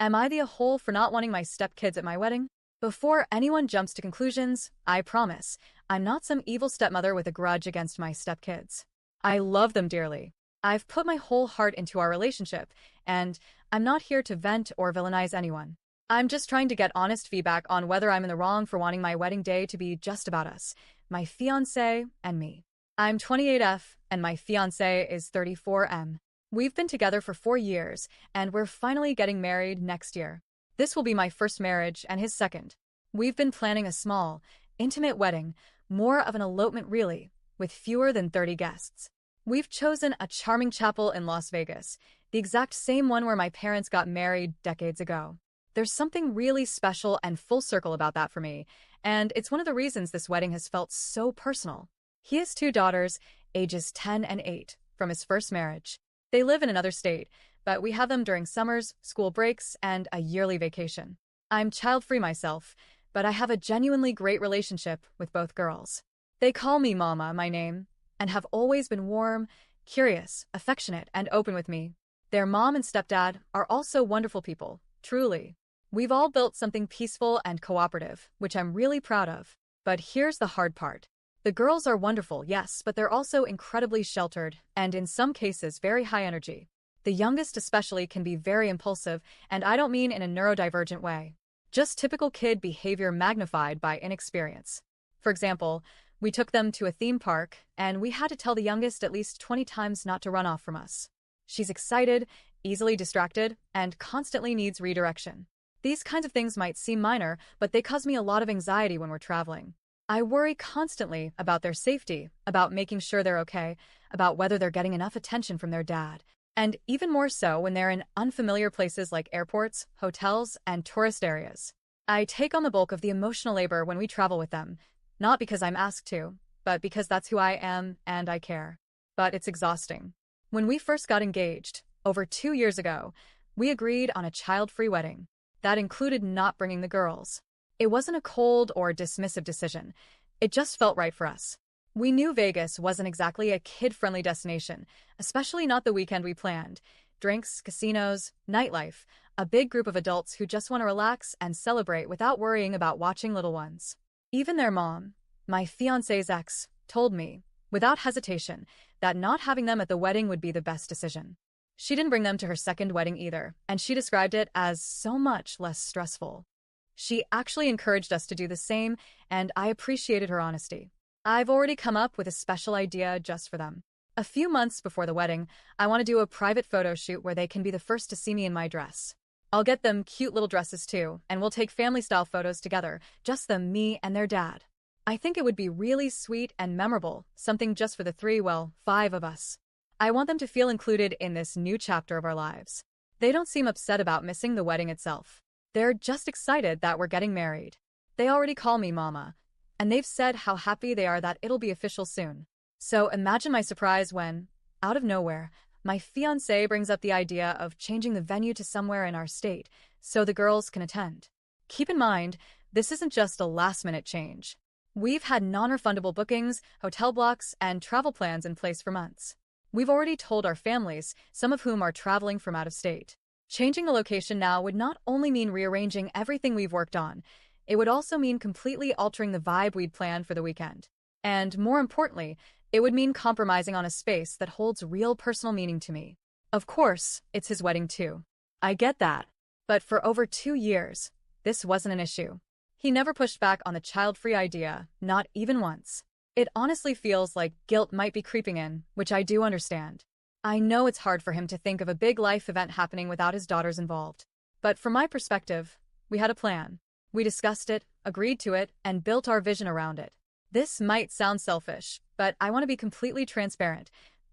Am I the a-hole for not wanting my stepkids at my wedding? Before anyone jumps to conclusions, I promise, I'm not some evil stepmother with a grudge against my stepkids. I love them dearly. I've put my whole heart into our relationship, and I'm not here to vent or villainize anyone. I'm just trying to get honest feedback on whether I'm in the wrong for wanting my wedding day to be just about us, my fiancé and me. I'm 28F, and my fiancé is 34M. We've been together for 4 years, and we're finally getting married next year. This will be my first marriage and his second. We've been planning a small, intimate wedding, more of an elopement really, with fewer than 30 guests. We've chosen a charming chapel in Las Vegas, the exact same one where my parents got married decades ago. There's something really special and full circle about that for me, and it's one of the reasons this wedding has felt so personal. He has 2 daughters, ages 10 and 8, from his first marriage. They live in another state, but we have them during summers, school breaks, and a yearly vacation. I'm child-free myself, but I have a genuinely great relationship with both girls. They call me Mama, my name, and have always been warm, curious, affectionate, and open with me. Their mom and stepdad are also wonderful people, truly. We've all built something peaceful and cooperative, which I'm really proud of. But here's the hard part. The girls are wonderful, yes, but they're also incredibly sheltered, and in some cases very high energy. The youngest especially can be very impulsive, and I don't mean in a neurodivergent way. Just typical kid behavior magnified by inexperience. For example, we took them to a theme park, and we had to tell the youngest at least 20 times not to run off from us. She's excited, easily distracted, and constantly needs redirection. These kinds of things might seem minor, but they cause me a lot of anxiety when we're traveling. I worry constantly about their safety, about making sure they're okay, about whether they're getting enough attention from their dad. And even more so when they're in unfamiliar places like airports, hotels, and tourist areas. I take on the bulk of the emotional labor when we travel with them, not because I'm asked to, but because that's who I am and I care. But it's exhausting. When we first got engaged, over 2 years ago, we agreed on a child-free wedding. That included not bringing the girls. It wasn't a cold or dismissive decision. It just felt right for us. We knew Vegas wasn't exactly a kid-friendly destination, especially not the weekend we planned. Drinks, casinos, nightlife, a big group of adults who just want to relax and celebrate without worrying about watching little ones. Even their mom, my fiancé's ex, told me, without hesitation, that not having them at the wedding would be the best decision. She didn't bring them to her second wedding either, and she described it as so much less stressful. She actually encouraged us to do the same, and I appreciated her honesty. I've already come up with a special idea just for them. A few months before the wedding, I want to do a private photo shoot where they can be the first to see me in my dress. I'll get them cute little dresses too, and we'll take family-style photos together, just them, me, and their dad. I think it would be really sweet and memorable, something just for the 5 of us. I want them to feel included in this new chapter of our lives. They don't seem upset about missing the wedding itself. They're just excited that we're getting married. They already call me Mama, and they've said how happy they are that it'll be official soon. So imagine my surprise when, out of nowhere, my fiancé brings up the idea of changing the venue to somewhere in our state so the girls can attend. Keep in mind, this isn't just a last-minute change. We've had non-refundable bookings, hotel blocks, and travel plans in place for months. We've already told our families, some of whom are traveling from out of state. Changing the location now would not only mean rearranging everything we've worked on, it would also mean completely altering the vibe we'd planned for the weekend. And more importantly, it would mean compromising on a space that holds real personal meaning to me. Of course, it's his wedding too. I get that. But for over 2 years, this wasn't an issue. He never pushed back on the child-free idea, not even once. It honestly feels like guilt might be creeping in, which I do understand. I know it's hard for him to think of a big life event happening without his daughters involved. But from my perspective, we had a plan. We discussed it, agreed to it, and built our vision around it. This might sound selfish, but I want to be completely transparent.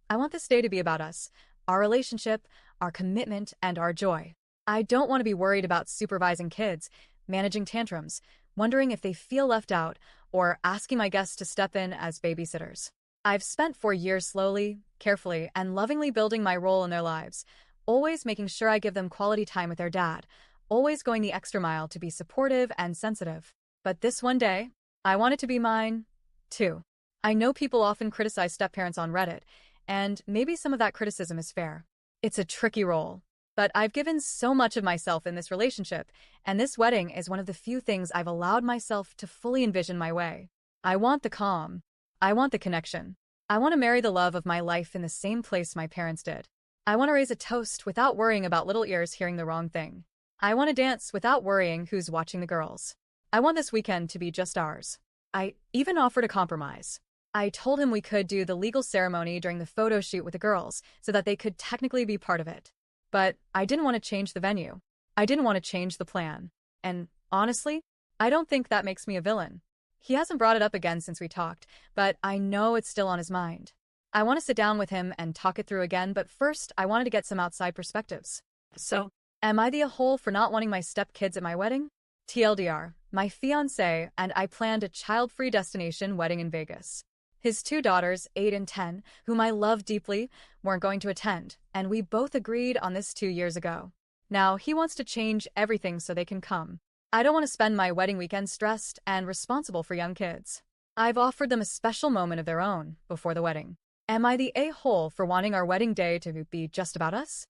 I want this day to be about us, our relationship, our commitment, and our joy. I don't want to be worried about supervising kids, managing tantrums, wondering if they feel left out, or asking my guests to step in as babysitters. I've spent 4 years slowly, carefully, and lovingly building my role in their lives, always making sure I give them quality time with their dad, always going the extra mile to be supportive and sensitive. But this one day, I want it to be mine, too. I know people often criticize step-parents on Reddit, and maybe some of that criticism is fair. It's a tricky role. But I've given so much of myself in this relationship, and this wedding is one of the few things I've allowed myself to fully envision my way. I want the calm. I want the connection. I want to marry the love of my life in the same place my parents did. I want to raise a toast without worrying about little ears hearing the wrong thing. I want to dance without worrying who's watching the girls. I want this weekend to be just ours. I even offered a compromise. I told him we could do the legal ceremony during the photo shoot with the girls so that they could technically be part of it. But I didn't want to change the venue. I didn't want to change the plan. And honestly, I don't think that makes me a villain. He hasn't brought it up again since we talked, but I know it's still on his mind. I want to sit down with him and talk it through again, but first I wanted to get some outside perspectives. So, am I the a-hole for not wanting my stepkids at my wedding? TLDR, my fiancé and I planned a child-free destination wedding in Vegas. His two daughters, 8 and 10, whom I love deeply, weren't going to attend, and we both agreed on this 2 years ago. Now, he wants to change everything so they can come. I don't want to spend my wedding weekend stressed and responsible for young kids. I've offered them a special moment of their own before the wedding. Am I the a-hole for wanting our wedding day to be just about us?